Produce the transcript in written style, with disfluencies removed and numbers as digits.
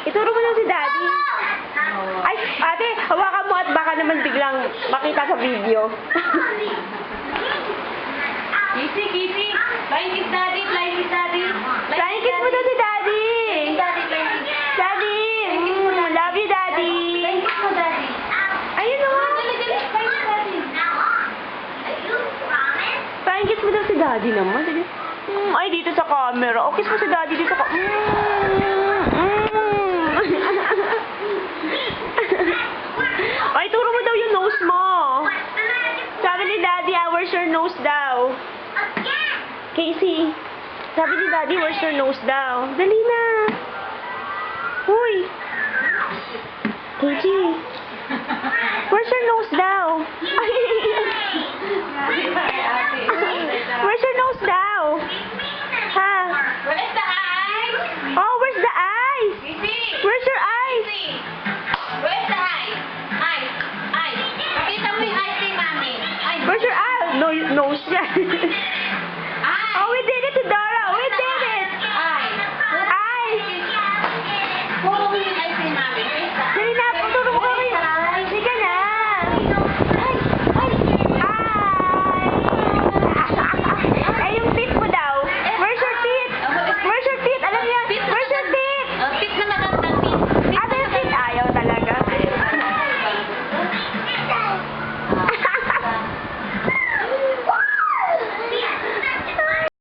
Ituro mo lang si Daddy. Ay, ate, hawakan mo at baka naman biglang makita sa video. Kissy, Kissy. Flying kiss daddy, flying kiss daddy. Flying kiss mo daw si Daddy. Daddy, flying kiss. Daddy, love you, Daddy. Flying kiss mo, daddy. Ayun na nga. Dali, dali, flying kiss daddy. Flying kiss mo daw si Daddy naman. Sige. Ay, dito sa camera. O, kiss mo si Daddy dito ka. Ay, turo mo daw yung nose mo. Sabi ni Daddy, where's your nose daw? Casey, sabi ni Daddy, where's your nose daw? Dali na. Uy. Casey, where's your nose daw? Ay,